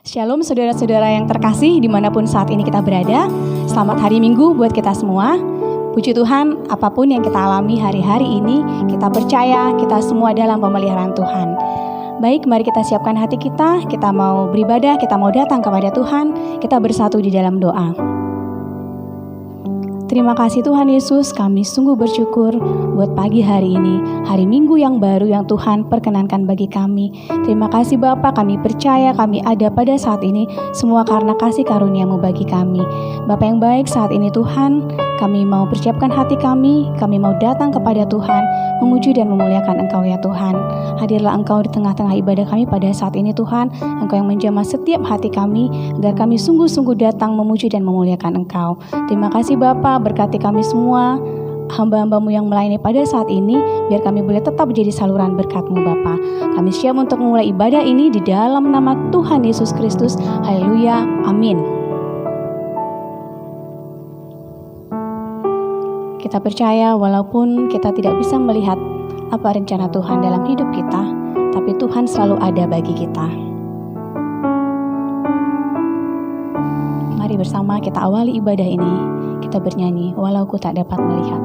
Shalom saudara-saudara yang terkasih dimanapun saat ini kita berada. Selamat hari Minggu buat kita semua. Puji Tuhan, apapun yang kita alami hari-hari ini, kita percaya kita semua dalam pemeliharaan Tuhan. Baik, mari kita siapkan hati kita mau beribadah, kita mau datang kepada Tuhan, kita bersatu di dalam doa. Terima kasih Tuhan Yesus, kami sungguh bersyukur buat pagi hari ini, hari Minggu yang baru yang Tuhan perkenankan bagi kami. Terima kasih Bapa, kami percaya kami ada pada saat ini, semua karena kasih karunia-Mu bagi kami. Bapa yang baik, saat ini Tuhan, kami mau persiapkan hati kami mau datang kepada Tuhan, memuji dan memuliakan Engkau ya Tuhan. Hadirlah Engkau di tengah-tengah ibadah kami pada saat ini Tuhan, Engkau yang menjamah setiap hati kami, agar kami sungguh-sungguh datang memuji dan memuliakan Engkau. Terima kasih Bapa, berkati kami semua, hamba-hamba-Mu yang melayani pada saat ini, biar kami boleh tetap menjadi saluran berkat-Mu Bapa. Kami siap untuk memulai ibadah ini di dalam nama Tuhan Yesus Kristus. Haleluya, amin. Kita percaya walaupun kita tidak bisa melihat apa rencana Tuhan dalam hidup kita, tapi Tuhan selalu ada bagi kita. Mari bersama kita awali ibadah ini. Kita bernyanyi, walau ku tak dapat melihat.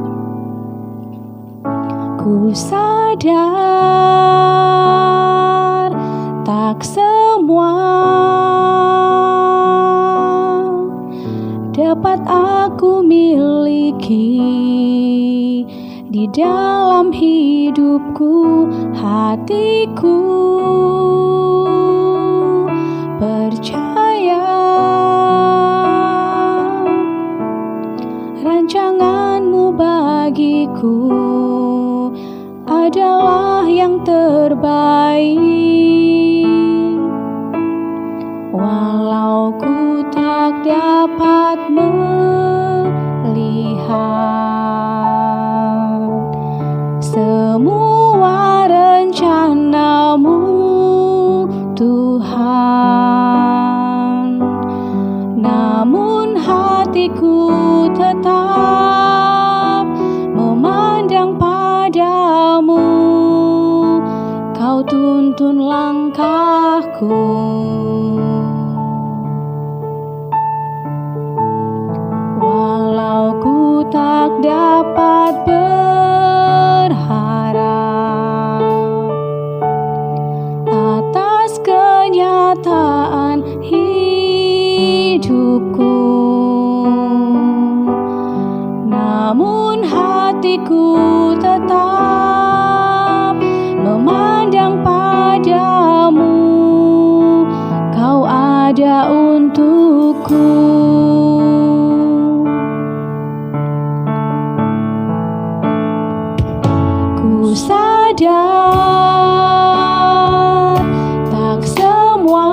Ku sadar tak semua dapat aku miliki di dalam hidupku, hatiku percaya rancangan-Mu bagiku adalah yang terbaik. Walau ku tak dapat melihat semua rencana-Mu Tuhan, namun hatiku tetap memandang padamu. Kau tuntun langkahku, walau ku tak dapat berharap atas kenyataan hidupku, namun hatiku tetap memandang padamu. Kau ada untukku. Ku sadar tak semua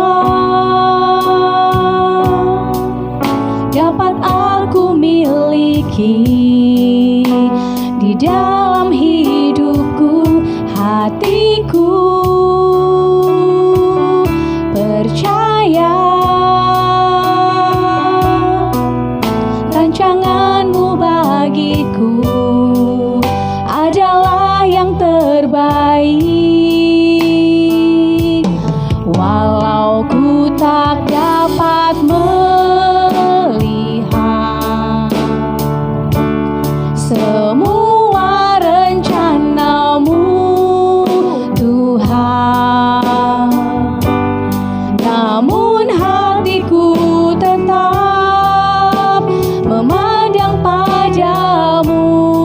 dapat aku miliki di dalam hidupku, hatiku percaya rancangan-Mu bagiku adalah yang terbaik. Walau ku tak dapat melihat semua rencana-Mu Tuhan, namun hatiku tetap memandang padamu.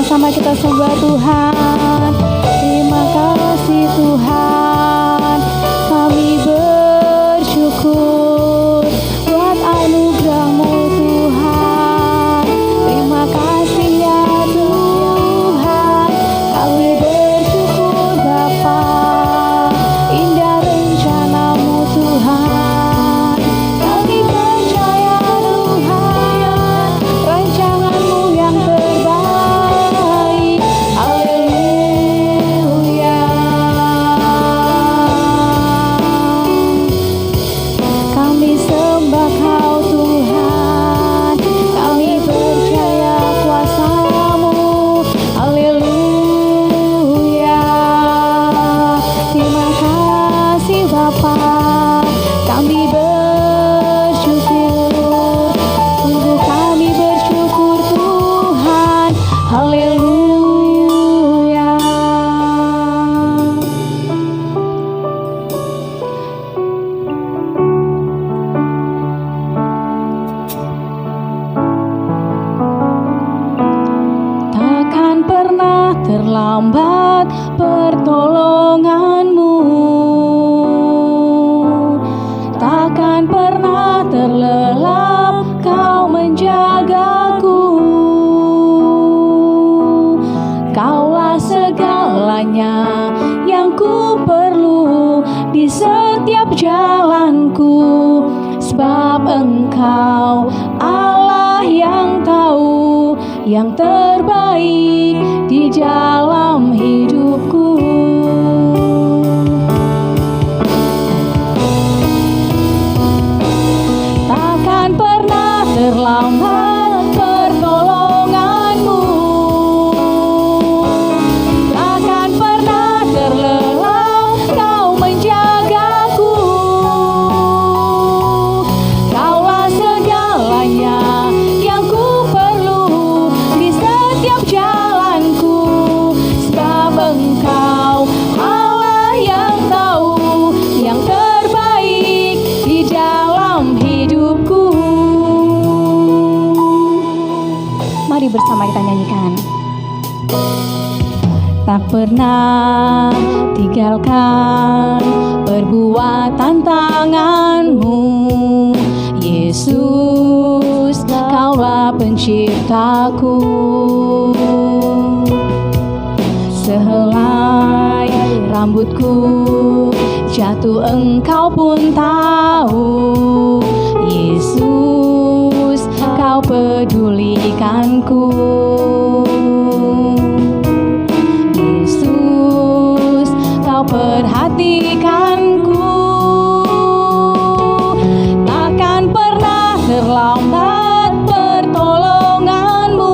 bersama-sama kita sembah Tuhan. Terima kasih Tuhan, kami bersyukur buat anugerah-Mu Tuhan. Terima kasih ya Tuhan, kami bersyukur Bapa, indah rencana-Mu Tuhan. Kami percaya Tuhan, rancangan-Mu yang terbaik. Haleluya. Kami sembah Kau Tuhan, kami percaya kuasa-Mu. Haleluya. Terima kasih Bapa, kami bersyukur, sungguh kami bersyukur Tuhan. Haleluya. Takkan pernah terlambat pertolongan-Mu, takkan pernah terlelap Kau menjagaku. Kaulah segalanya yang ku perlu di setiap jalanku, sebab Engkau Allah yang tahu yang terbaik di dalam hidupku. Takkan pernah terlambat pertolongan-Mu, takkan pernah terlelap Kau menjagaku. Kaulah segalanya yang ku perlu di setiap jalanku, sebab Engkau Allah yang tahu yang terbaik di dalam hidupku. Mari bersama kita nyanyikan. Tak pernah tinggalkan perbuatan tangan-Mu, Yesus, Kaulah penciptaku. Sehelai rambutku jatuh Engkau pun tahu, Yesus, Kau pedulikanku. Yesus, Kau perhatikanku. Takkan pernah terlambat pertolongan-Mu,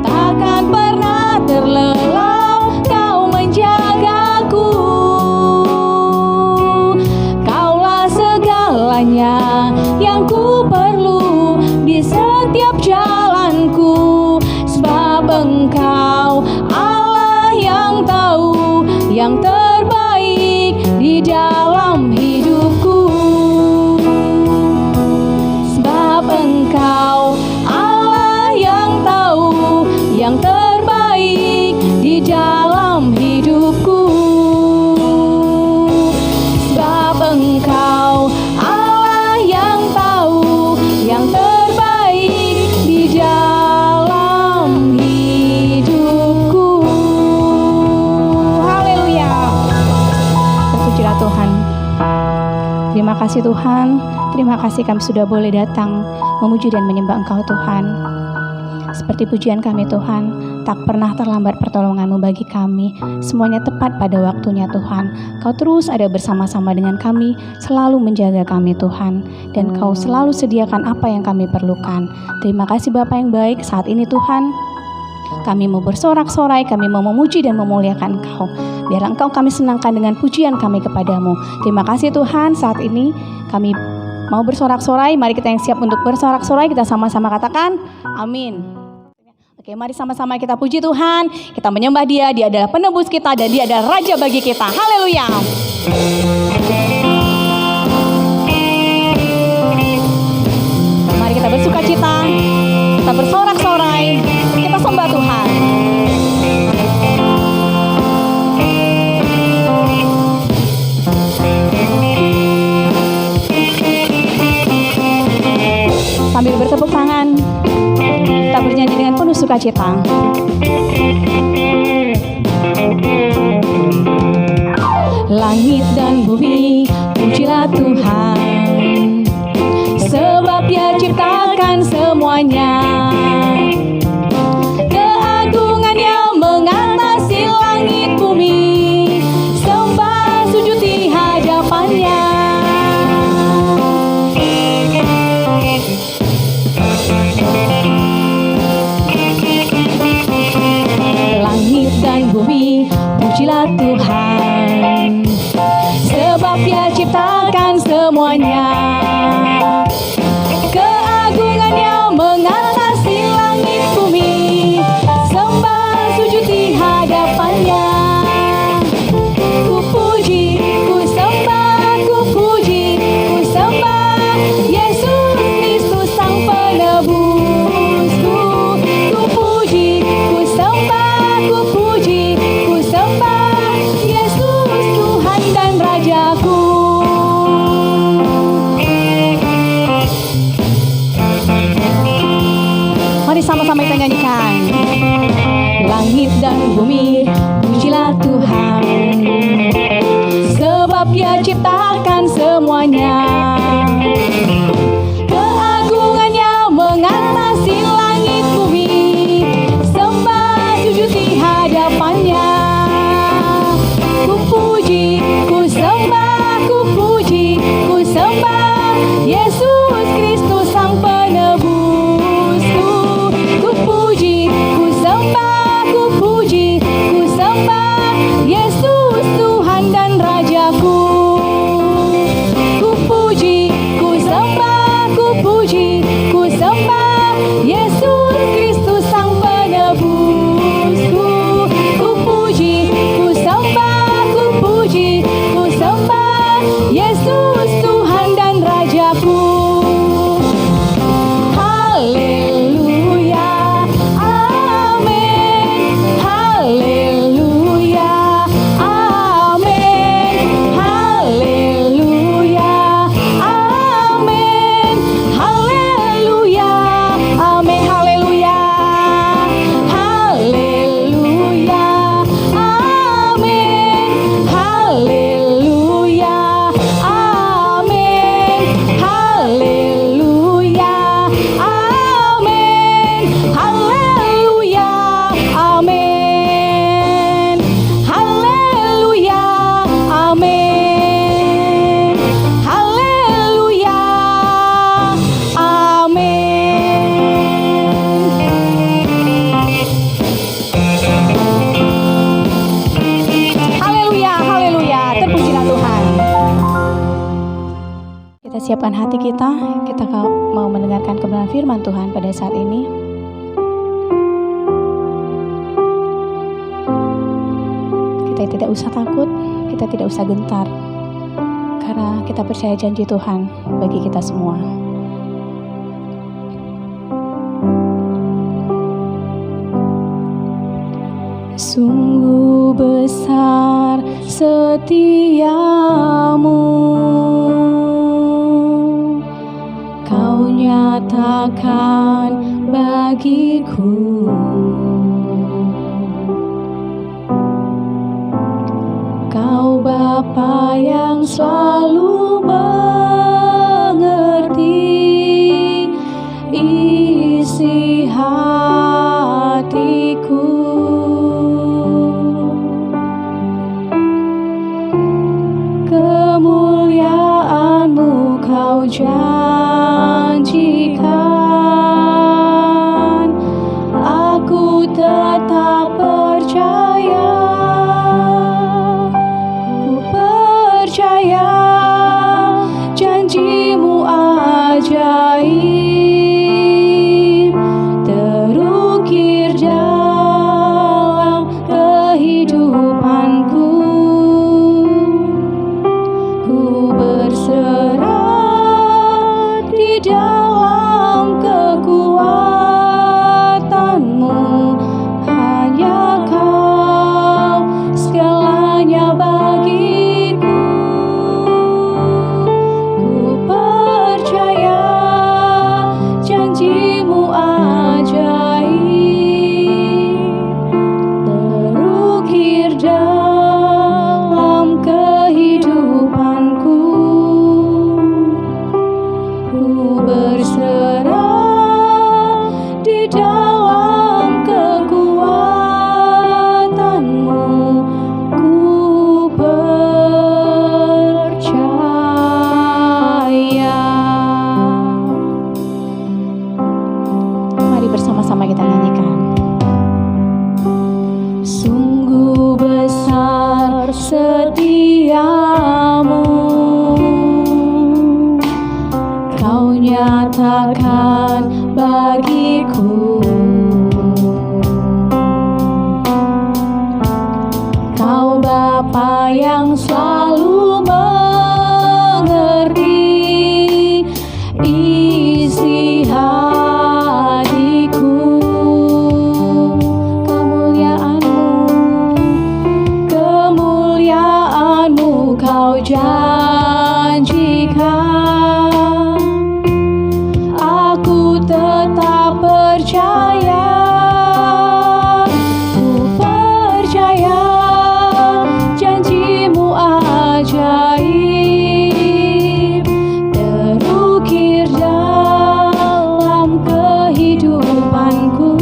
takkan pernah terlelap Kau menjagaku. Kaulah segalanya yang ku perlu di setiap jalanku, sebab Engkau Allah yang tahu yang terbaik di dalam hidupku. Sebab Engkau Allah yang tahu yang terbaik di dalam hidupku. Sebab Engkau Allah yang tahu yang terbaik di dalam hidupku. Haleluya. Terpujilah Tuhan. Terima kasih Tuhan. Terima kasih kami sudah boleh datang memuji dan menyembah Engkau Tuhan. Seperti pujian kami Tuhan, tak pernah terlambat pertolongan-Mu bagi kami. Semuanya tepat pada waktunya Tuhan. Kau terus ada bersama-sama dengan kami, selalu menjaga kami Tuhan. Dan Kau selalu sediakan apa yang kami perlukan. Terima kasih Bapa yang baik. Saat ini Tuhan, kami mau bersorak-sorai, kami mau memuji dan memuliakan Engkau. Biar Engkau kami senangkan dengan pujian kami kepadamu. Terima kasih Tuhan, saat ini kami mau bersorak-sorai. Mari kita yang siap untuk bersorak-sorai, kita sama-sama katakan amin. Oke, mari sama-sama kita puji Tuhan, kita menyembah Dia. Dia adalah penebus kita dan Dia adalah Raja bagi kita. Haleluya. Mari kita bersuka cita, kita bersorak-sorai. penuh sukacita. Langit dan bumi, pujilah Tuhan, sebab Dia ciptakan semuanya. Keagungannya mengatasi langit bumi, sembah sujud di hadapannya. Langit dan bumi, pujilah Tuhan, sebab Dia ciptakan semuanya. Keagungannya mengatasi langit bumi, sembah sujud di hadapannya. Ku puji, ku sembah, ku puji, ku sembah Yesus Kristus Sang Penebusku. Ku puji, ku sembah, ku puji, ku sembah Yesus Tuhan dan Rajaku. Mari sama-sama kita nyanyikan. Langit dan bumi, pujilah Tuhan, sebab Dia ciptakan semuanya. Keagungannya mengatasi langit bumi, sembah sujud di hadapannya. Ku puji, ku sembah, ku puji, ku sembah Yesus Kristus Sang Penebusku. Ku puji, ku sembah, ku puji, ku sembah Yesus Tuhan dan Rajaku. Ku puji, ku sembah, ku puji, ku sembah Yesus Kristus Sang Penebusku. Ku puji, ku sembah, ku puji, ku sembah Yesus Tuhan dan Rajaku. Haleluya, amin. Haleluya, amin. Haleluya, amin. Haleluya, amin. Haleluya, haleluya, amin. Haleluya, amin. Haleluya, amin. Haleluya, amin. Haleluya, amin. Haleluya, amin. Haleluya, haleluya. Terpujilah Tuhan. Kita siapkan hati kita mau mendengarkan kebenaran firman Tuhan pada saat ini. Kita tidak usah takut, kita tidak usah gentar, karena kita percaya janji Tuhan bagi kita semua. Sungguh besar setiamu, Kau nyatakan bagiku. Kau Bapa yang selalu mengerti isi hatiku. Kemuliaan-Mu Kau janjikan, aku tetap percaya. Ku percaya bersama-sama kita nyanyikan. Sungguh besar setiamu, Kau nyatakan bagiku. Kau Bapa yang selalu mengerti isi hatiku. Kemuliaan-Mu Kau janjikan. Aku tetap percaya, ku percaya janji-Mu ajaib terukir dalam kehidupanku.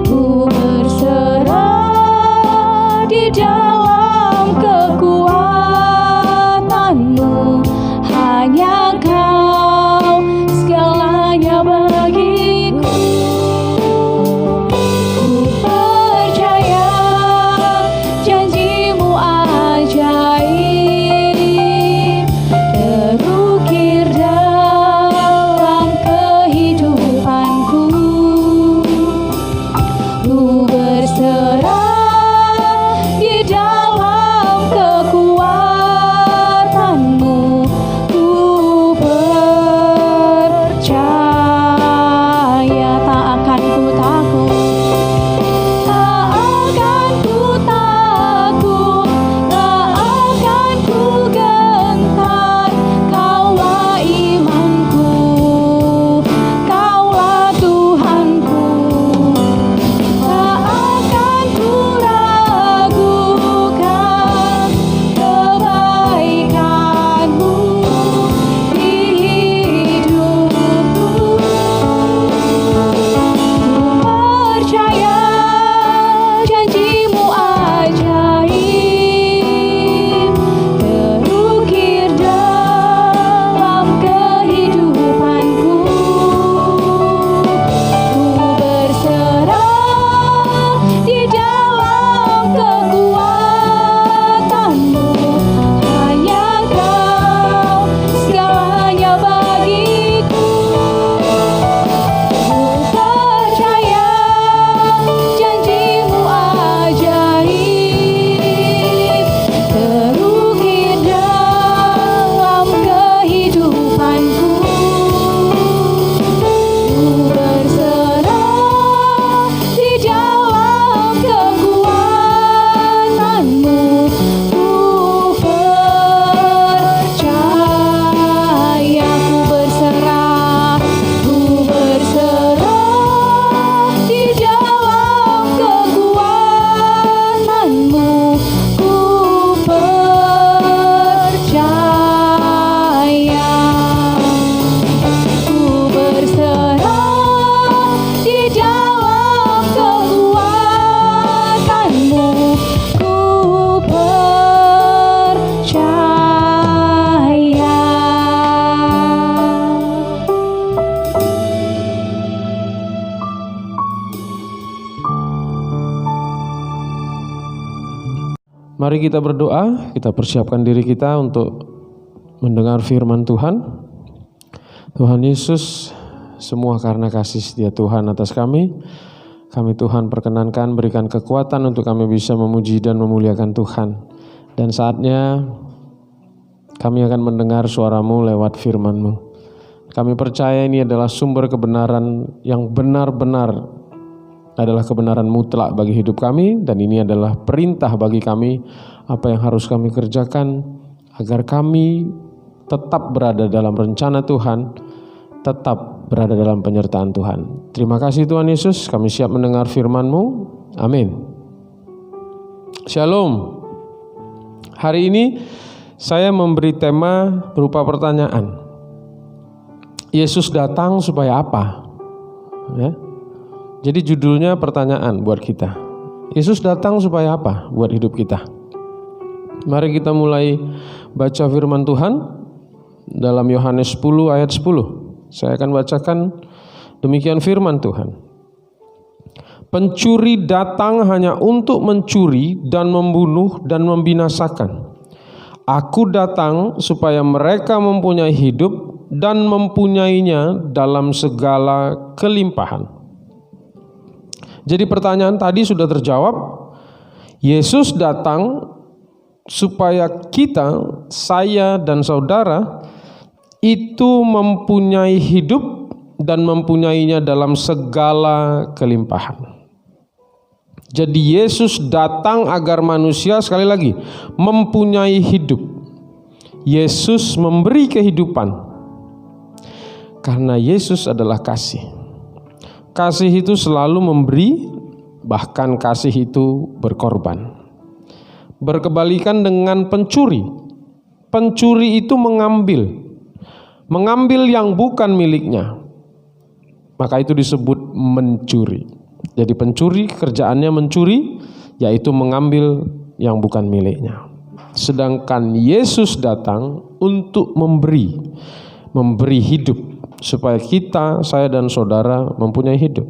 Ku berserah di dalam kekuatan-Mu, hanya Kau segalanya bagiku. Ku percaya janji-Mu ajaib terukir dalam kehidupanku. Ku berserah di dalam kekuatan-Mu. Ku percaya tak akan ku takut, tak akan ku takut, tak akan ku gentar. Kaulah imanku, Kaulah Tuhanku. Tak akan ku ragukan kebaikan-Mu di hidupku. Ku percaya janji-Mu ajaib terukir dalam kehidupanku. Ku berserah di dalam kekuatan-Mu, hanya Kau segalanya bagiku. Ku percaya janji-Mu ajaib terukir dalam kehidupanku. Ku berserah di dalam kekuatan-Mu. Ku percaya, ku berserah di dalam kekuatan-Mu. Ku percaya, ku berserah di dalam kekuatan-Mu. Ku percaya. Mari kita berdoa, kita persiapkan diri kita untuk mendengar firman Tuhan. Tuhan Yesus, semua karena kasih setia Tuhan atas kami. Kami Tuhan perkenankan berikan kekuatan untuk kami bisa memuji dan memuliakan Tuhan. Dan saatnya kami akan mendengar suara-Mu lewat firman-Mu. Kami percaya ini adalah sumber kebenaran yang benar-benar adalah kebenaran mutlak bagi hidup kami, dan ini adalah perintah bagi kami apa yang harus kami kerjakan agar kami tetap berada dalam rencana Tuhan, tetap berada dalam penyertaan Tuhan. Terima kasih Tuhan Yesus, kami siap mendengar firman-Mu. Amin. Shalom. Hari ini saya memberi tema berupa pertanyaan. Yesus datang supaya apa? Ya. Jadi judulnya pertanyaan buat kita. Yesus datang supaya apa buat hidup kita? Mari kita mulai baca firman Tuhan dalam Yohanes 10 ayat 10. Saya akan bacakan Demikian firman Tuhan. Pencuri datang hanya untuk mencuri dan membunuh dan membinasakan. Aku datang supaya mereka mempunyai hidup dan mempunyainya dalam segala kelimpahan. Jadi pertanyaan tadi sudah terjawab. Yesus datang supaya kita, saya dan saudara itu mempunyai hidup dan mempunyainya dalam segala kelimpahan. Jadi Yesus datang agar manusia, sekali lagi, mempunyai hidup. Yesus memberi kehidupan. Karena Yesus adalah kasih. Kasih itu selalu memberi, bahkan kasih itu berkorban. Berkebalikan dengan pencuri. Pencuri itu mengambil yang bukan miliknya. Maka itu disebut mencuri. Jadi pencuri kerjaannya mencuri, yaitu mengambil yang bukan miliknya. Sedangkan Yesus datang untuk memberi hidup, supaya kita, saya dan saudara mempunyai hidup.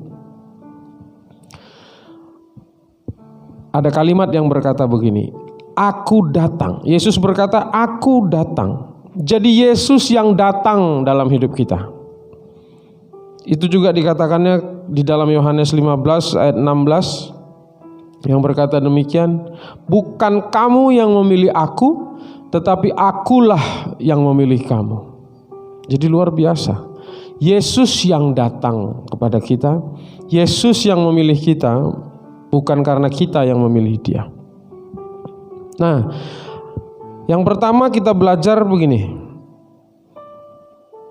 Ada kalimat yang berkata begini, aku datang. Yesus berkata, aku datang. Jadi Yesus yang datang dalam hidup kita. Itu juga dikatakannya di dalam Yohanes 15 ayat 16 yang berkata demikian, bukan kamu yang memilih aku, tetapi akulah yang memilih kamu. Jadi luar biasa. Yesus yang datang kepada kita, Yesus yang memilih kita, bukan karena kita yang memilih dia. Nah, yang pertama kita belajar begini.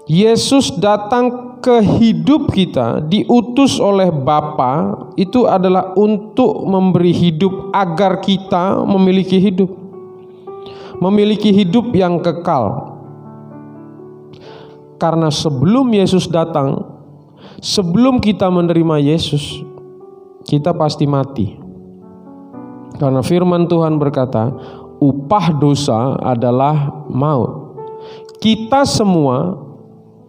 Yesus datang ke hidup kita, diutus oleh Bapa, itu adalah untuk memberi hidup agar kita memiliki hidup. Memiliki hidup yang kekal. Karena sebelum Yesus datang, sebelum kita menerima Yesus, kita pasti mati. Karena firman Tuhan berkata, upah dosa adalah maut. Kita semua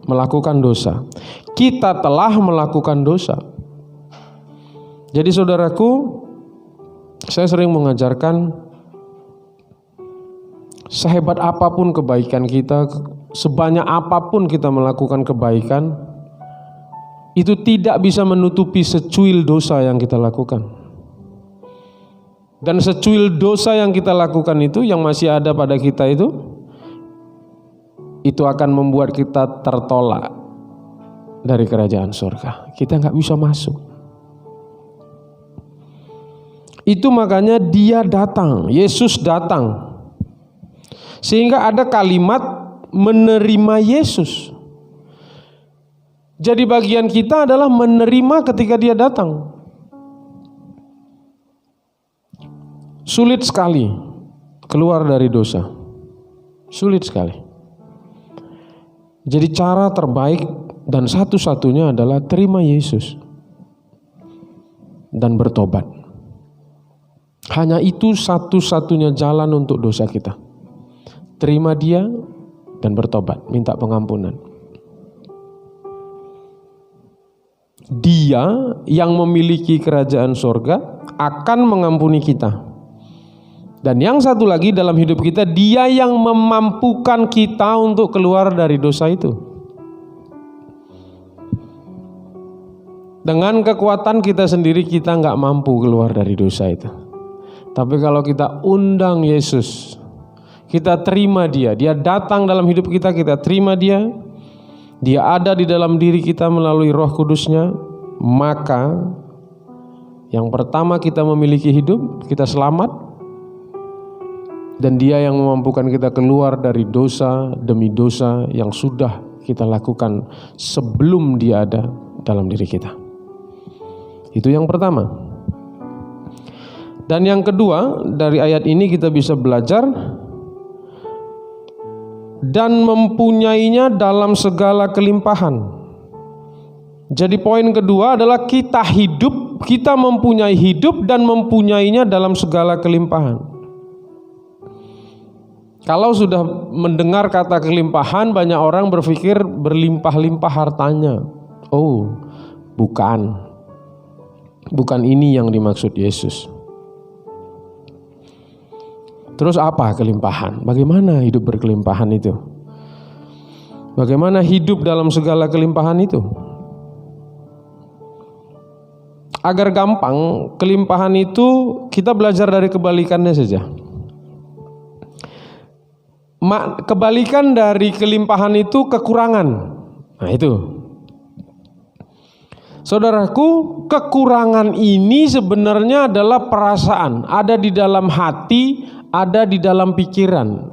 melakukan dosa. Kita telah melakukan dosa. Jadi saudaraku, saya sering mengajarkan, sehebat apapun kebaikan kita, sebanyak apapun kita melakukan kebaikan, itu tidak bisa menutupi secuil dosa yang kita lakukan. Dan secuil dosa yang kita lakukan itu, yang masih ada pada kita itu akan membuat kita tertolak dari kerajaan surga. Kita nggak bisa masuk. Itu makanya dia datang, Yesus datang. Sehingga ada kalimat menerima Yesus. Jadi bagian kita adalah menerima ketika dia datang. Sulit sekali keluar dari dosa. Sulit sekali. Jadi cara terbaik dan satu-satunya adalah terima Yesus dan bertobat. Hanya itu satu-satunya jalan untuk dosa kita. Terima dia dan bertobat, minta pengampunan. Dia yang memiliki kerajaan surga akan mengampuni kita. Dan yang satu lagi dalam hidup kita, dia yang memampukan kita untuk keluar dari dosa itu. Dengan kekuatan kita sendiri kita nggak mampu keluar dari dosa itu. Tapi kalau kita undang Yesus, kita terima dia, dia datang dalam hidup kita, kita terima dia, dia ada di dalam diri kita melalui Roh Kudusnya, maka yang pertama kita memiliki hidup, kita selamat. Dan dia yang memampukan kita keluar dari dosa demi dosa yang sudah kita lakukan sebelum dia ada dalam diri kita. Itu yang pertama. Dan yang kedua, dari ayat ini kita bisa belajar, dan mempunyainya dalam segala kelimpahan. Jadi poin kedua adalah kita hidup, kita mempunyai hidup dan mempunyainya dalam segala kelimpahan. Kalau sudah mendengar kata kelimpahan, banyak orang berpikir berlimpah-limpah hartanya. Oh, Bukan ini yang dimaksud Yesus. Terus apa kelimpahan? Bagaimana hidup berkelimpahan itu? Bagaimana hidup dalam segala kelimpahan itu? Agar gampang, kelimpahan itu kita belajar dari kebalikannya saja. Kebalikan dari kelimpahan itu kekurangan. Nah itu. Saudaraku, kekurangan ini sebenarnya adalah perasaan, ada di dalam hati, ada di dalam pikiran.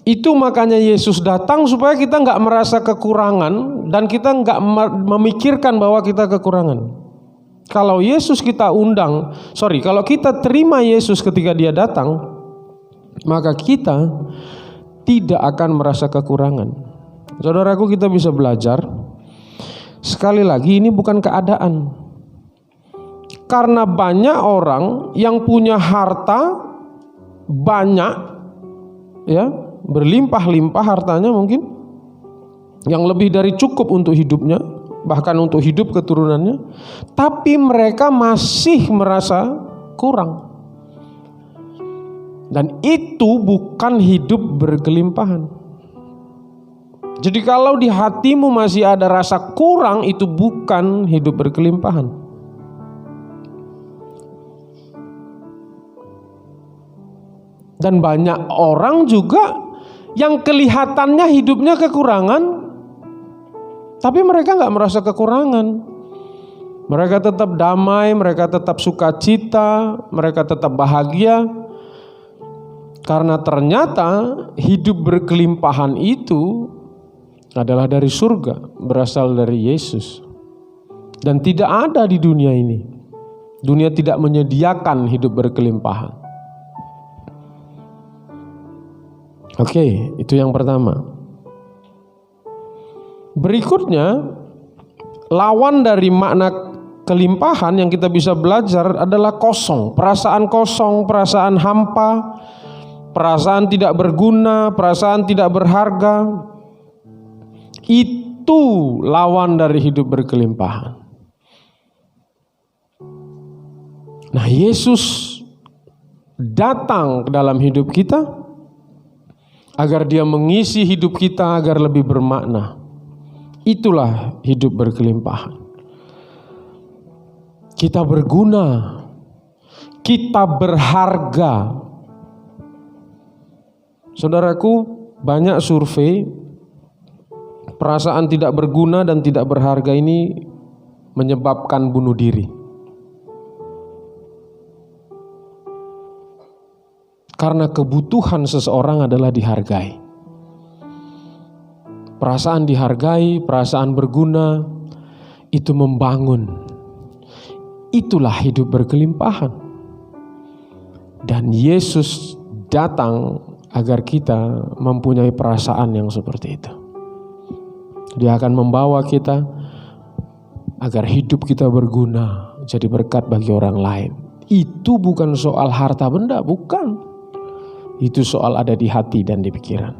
Itu makanya Yesus datang supaya kita nggak merasa kekurangan dan kita nggak memikirkan bahwa kita kekurangan. Kalau kita terima Yesus ketika Dia datang, maka kita tidak akan merasa kekurangan. Saudaraku, kita bisa belajar. Sekali lagi, ini bukan keadaan. Karena banyak orang yang punya harta banyak, ya, berlimpah-limpah hartanya mungkin, yang lebih dari cukup untuk hidupnya, bahkan untuk hidup keturunannya, tapi mereka masih merasa kurang. Dan itu bukan hidup berkelimpahan. Jadi kalau di hatimu masih ada rasa kurang, itu bukan hidup berkelimpahan. Dan banyak orang juga yang kelihatannya hidupnya kekurangan, tapi mereka nggak merasa kekurangan. Mereka tetap damai, mereka tetap sukacita, mereka tetap bahagia. Karena ternyata hidup berkelimpahan itu adalah dari surga, berasal dari Yesus. Dan tidak ada di dunia ini. Dunia tidak menyediakan hidup berkelimpahan. Oke, itu yang pertama. Berikutnya, lawan dari makna kelimpahan yang kita bisa belajar adalah kosong, perasaan hampa, perasaan tidak berguna, perasaan tidak berharga. Itu lawan dari hidup berkelimpahan. Nah, Yesus datang ke dalam hidup kita agar Dia mengisi hidup kita agar lebih bermakna. Itulah hidup berkelimpahan. Kita berguna, kita berharga. Saudaraku, banyak survei perasaan tidak berguna dan tidak berharga ini menyebabkan bunuh diri. Karena kebutuhan seseorang adalah dihargai. Perasaan dihargai, perasaan berguna, itu membangun. Itulah hidup berkelimpahan. Dan Yesus datang agar kita mempunyai perasaan yang seperti itu. Dia akan membawa kita agar hidup kita berguna, jadi berkat bagi orang lain. Itu bukan soal harta benda, bukan. Itu soal ada di hati dan di pikiran.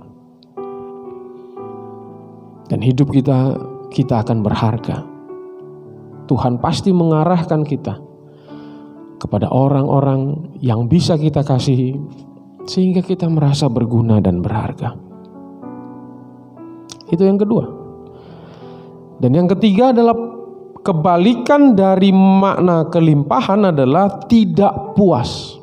Dan hidup kita akan berharga. Tuhan pasti mengarahkan kita kepada orang-orang yang bisa kita kasihi, sehingga kita merasa berguna dan berharga. Itu yang kedua. Dan yang ketiga adalah kebalikan dari makna kelimpahan adalah tidak puas.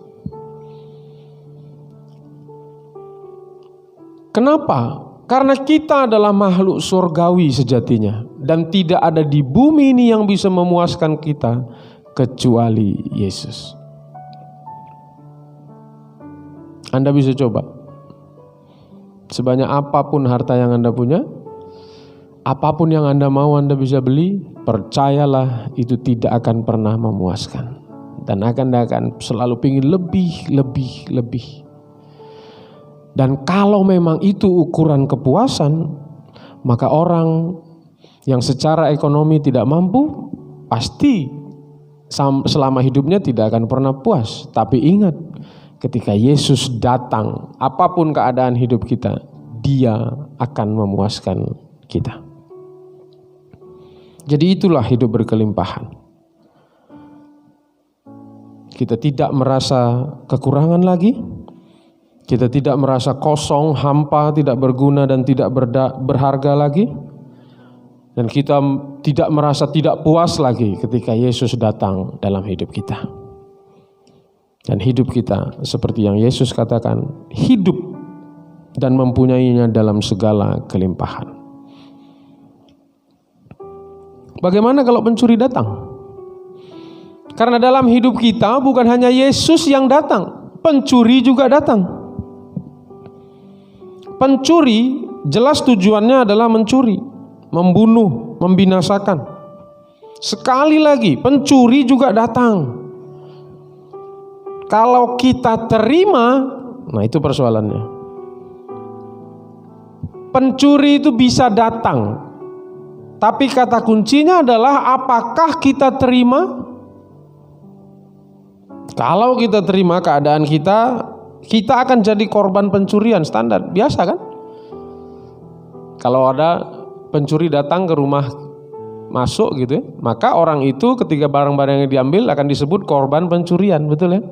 Kenapa? Karena kita adalah makhluk surgawi sejatinya, dan tidak ada di bumi ini yang bisa memuaskan kita kecuali Yesus. Anda bisa coba. Sebanyak apapun harta yang Anda punya, apapun yang Anda mau Anda bisa beli, percayalah itu tidak akan pernah memuaskan. Dan akan selalu ingin lebih. Dan kalau memang itu ukuran kepuasan, maka orang yang secara ekonomi tidak mampu, pasti selama hidupnya tidak akan pernah puas. Tapi ingat, ketika Yesus datang, apapun keadaan hidup kita, Dia akan memuaskan kita. Jadi itulah hidup berkelimpahan. Kita tidak merasa kekurangan lagi. Kita tidak merasa kosong, hampa, tidak berguna dan tidak berharga lagi. Dan kita tidak merasa tidak puas lagi ketika Yesus datang dalam hidup kita. Dan hidup kita seperti yang Yesus katakan, hidup dan mempunyainya dalam segala kelimpahan. Bagaimana kalau pencuri datang? Karena dalam hidup kita bukan hanya Yesus yang datang, pencuri juga datang. Pencuri jelas tujuannya adalah mencuri, membunuh, membinasakan. Sekali lagi, pencuri juga datang. Kalau kita terima, nah itu persoalannya. Pencuri itu bisa datang, tapi kata kuncinya adalah apakah kita terima? Kalau kita terima keadaan kita akan jadi korban pencurian standar, biasa kan? Kalau ada pencuri datang ke rumah masuk gitu ya, maka orang itu ketika barang-barang yang diambil akan disebut korban pencurian, betul ya?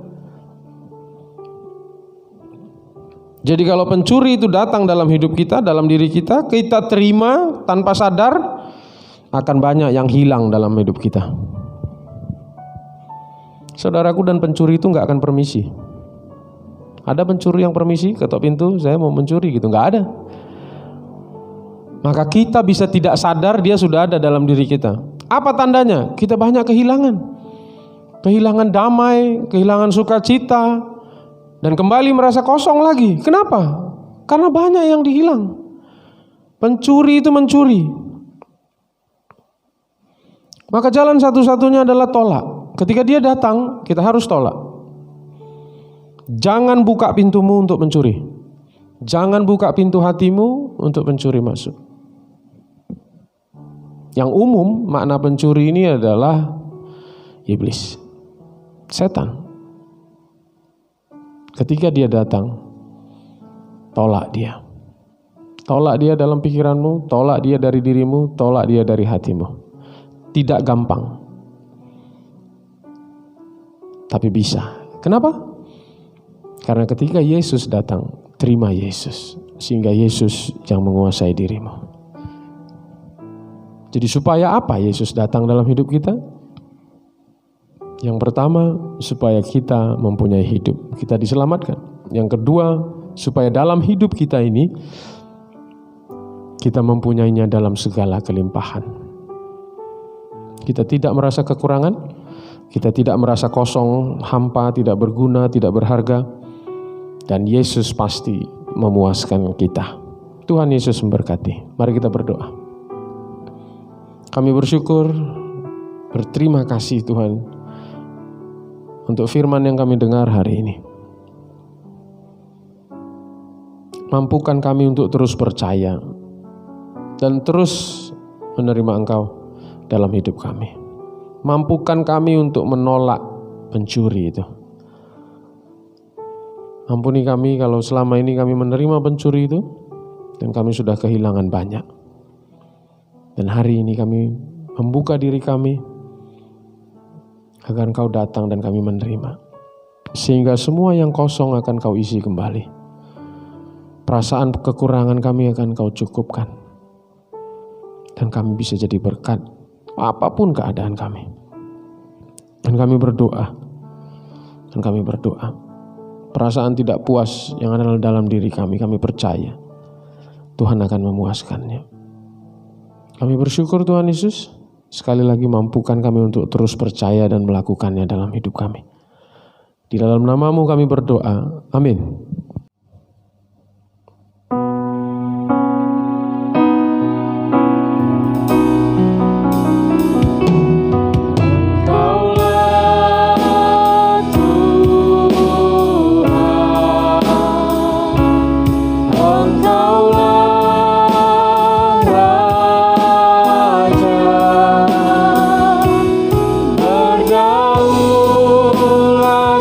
Jadi kalau pencuri itu datang dalam hidup kita, dalam diri kita, kita terima tanpa sadar, akan banyak yang hilang dalam hidup kita. Saudaraku, dan pencuri itu nggak akan permisi. Ada pencuri yang permisi, ketok pintu, saya mau mencuri gitu, nggak ada. Maka kita bisa tidak sadar dia sudah ada dalam diri kita. Apa tandanya? Kita banyak kehilangan. Kehilangan damai, kehilangan sukacita, dan kembali merasa kosong lagi. Kenapa? Karena banyak yang dihilang. Pencuri itu mencuri. Maka jalan satu-satunya adalah tolak. Ketika dia datang, kita harus tolak. Jangan buka pintumu untuk mencuri. Jangan buka pintu hatimu untuk pencuri masuk. Yang umum makna pencuri ini adalah iblis, setan. Ketika dia datang, tolak dia. Tolak dia dalam pikiranmu, tolak dia dari dirimu, tolak dia dari hatimu. Tidak gampang, tapi bisa. Kenapa? Karena ketika Yesus datang, terima Yesus, sehingga Yesus yang menguasai dirimu. Jadi supaya apa Yesus datang dalam hidup kita? Yang pertama, supaya kita mempunyai hidup, kita diselamatkan. Yang kedua, supaya dalam hidup kita ini, kita mempunyainya dalam segala kelimpahan. Kita tidak merasa kekurangan, kita tidak merasa kosong, hampa, tidak berguna, tidak berharga. Dan Yesus pasti memuaskan kita. Tuhan Yesus memberkati. Mari kita berdoa. Kami bersyukur, berterima kasih Tuhan untuk firman yang kami dengar hari ini. Mampukan kami untuk terus percaya dan terus menerima Engkau dalam hidup kami. Mampukan kami untuk menolak pencuri itu. Ampuni kami kalau selama ini kami menerima pencuri itu dan kami sudah kehilangan banyak. Dan hari ini kami membuka diri kami agar Engkau datang dan kami menerima. Sehingga semua yang kosong akan Kau isi kembali. Perasaan kekurangan kami akan Kau cukupkan. Dan kami bisa jadi berkat apapun keadaan kami. Dan kami berdoa. Perasaan tidak puas yang ada dalam diri kami percaya Tuhan akan memuaskannya. Kami bersyukur Tuhan Yesus, sekali lagi mampukan kami untuk terus percaya dan melakukannya dalam hidup kami. Di dalam nama-Mu kami berdoa. Amin. Berdaulat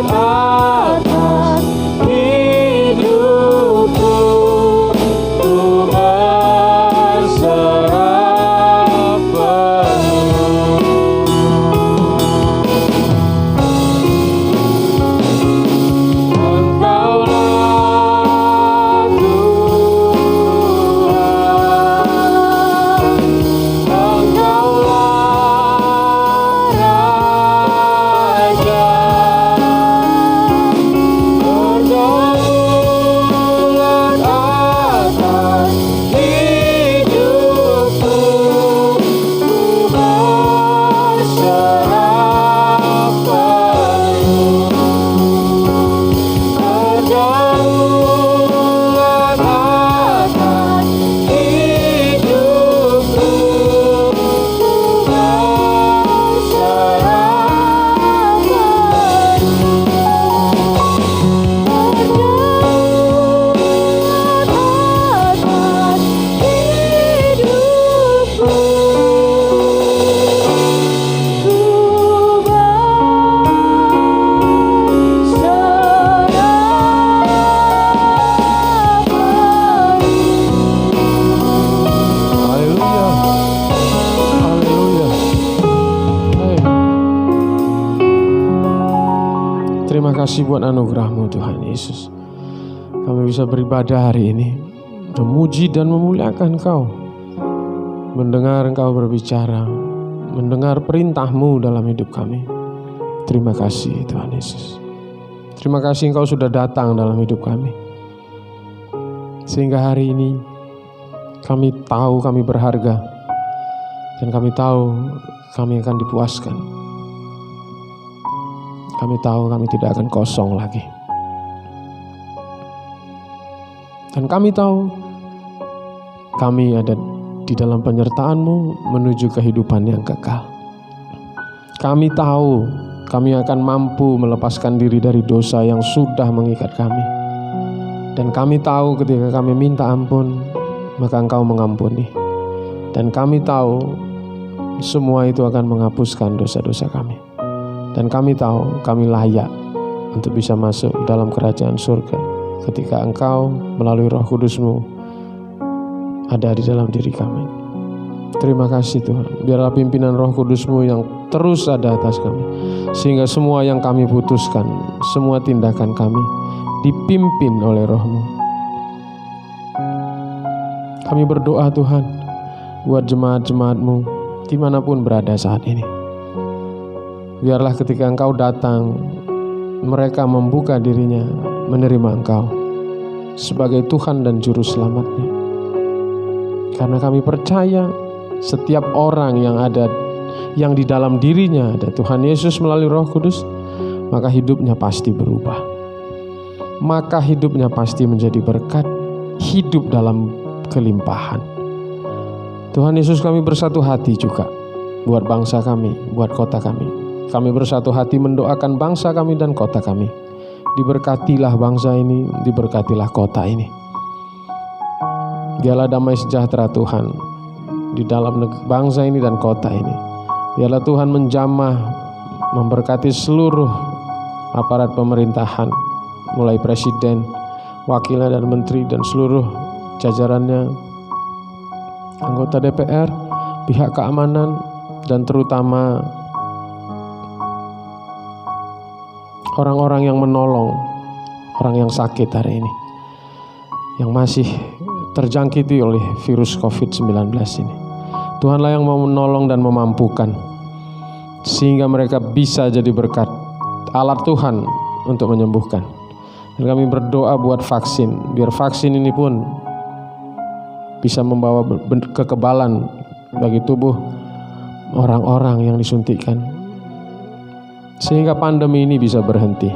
atas kasih buat anugerah-Mu Tuhan Yesus. Kami bisa beribadah hari ini, memuji dan memuliakan Engkau, mendengar Engkau berbicara, mendengar perintah-Mu dalam hidup kami. Terima kasih Tuhan Yesus. Terima kasih Engkau sudah datang dalam hidup kami, sehingga hari ini kami tahu kami berharga, dan kami tahu kami akan dipuaskan. Kami tahu kami tidak akan kosong lagi. Dan kami tahu kami ada di dalam penyertaan-Mu menuju kehidupan yang kekal. Kami tahu kami akan mampu melepaskan diri dari dosa yang sudah mengikat kami. Dan kami tahu ketika kami minta ampun, maka Engkau mengampuni. Dan kami tahu semua itu akan menghapuskan dosa-dosa kami. Dan kami tahu kami layak untuk bisa masuk dalam kerajaan surga ketika Engkau melalui Roh Kudus-Mu ada di dalam diri kami. Terima kasih Tuhan. Biarlah pimpinan Roh Kudus-Mu yang terus ada atas kami, sehingga semua yang kami putuskan, semua tindakan kami dipimpin oleh Roh-Mu. Kami berdoa Tuhan buat jemaat-jemaat-Mu dimanapun berada saat ini. Biarlah ketika Engkau datang, mereka membuka dirinya menerima Engkau sebagai Tuhan dan Juru Selamatnya. Karena kami percaya setiap orang yang di dalam dirinya ada Tuhan Yesus melalui Roh Kudus, maka hidupnya pasti berubah. Maka hidupnya pasti menjadi berkat, hidup dalam kelimpahan. Tuhan Yesus, kami bersatu hati juga buat bangsa kami, buat kota kami. Kami bersatu hati mendoakan bangsa kami dan kota kami. Diberkatilah bangsa ini, diberkatilah kota ini. Biarlah damai sejahtera Tuhan di dalam bangsa ini dan kota ini. Biarlah Tuhan menjamah, memberkati seluruh aparat pemerintahan, mulai presiden, wakilnya dan menteri dan seluruh jajarannya, anggota DPR, pihak keamanan, dan terutama orang-orang yang menolong orang yang sakit hari ini, yang masih terjangkiti oleh virus COVID-19 ini. Tuhanlah yang mau menolong dan memampukan, sehingga mereka bisa jadi berkat, alat Tuhan untuk menyembuhkan. Dan kami berdoa buat vaksin, biar vaksin ini pun bisa membawa kekebalan bagi tubuh orang-orang yang disuntikkan, sehingga pandemi ini bisa berhenti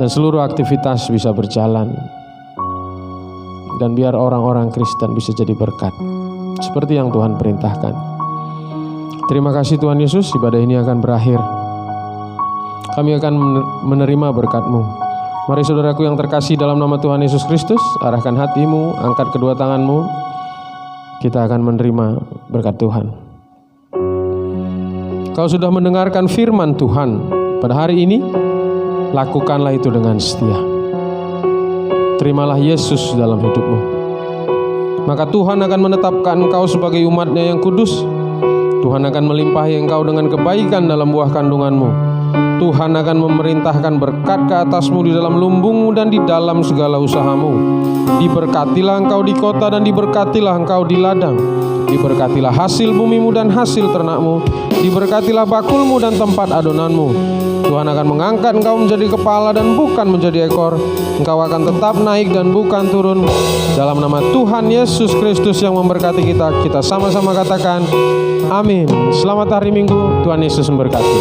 dan seluruh aktivitas bisa berjalan, dan biar orang-orang Kristen bisa jadi berkat seperti yang Tuhan perintahkan. Terima kasih Tuhan Yesus, ibadah ini akan berakhir. Kami akan menerima berkat-Mu. Mari saudaraku yang terkasih dalam nama Tuhan Yesus Kristus, arahkan hatimu, angkat kedua tanganmu. Kita akan menerima berkat Tuhan. Kau sudah mendengarkan firman Tuhan pada hari ini, lakukanlah itu dengan setia. Terimalah Yesus dalam hidupmu. Maka Tuhan akan menetapkan engkau sebagai umat-Nya yang kudus. Tuhan akan melimpahi engkau dengan kebaikan dalam buah kandunganmu. Tuhan akan memerintahkan berkat ke atasmu di dalam lumbungmu dan di dalam segala usahamu. Diberkatilah engkau di kota dan diberkatilah engkau di ladang. Diberkatilah hasil bumimu dan hasil ternakmu. Diberkatilah bakulmu dan tempat adonanmu. Tuhan akan mengangkat engkau menjadi kepala dan bukan menjadi ekor. Engkau akan tetap naik dan bukan turun. Dalam nama Tuhan Yesus Kristus yang memberkati kita, kita sama-sama katakan amin. Selamat hari Minggu, Tuhan Yesus memberkati.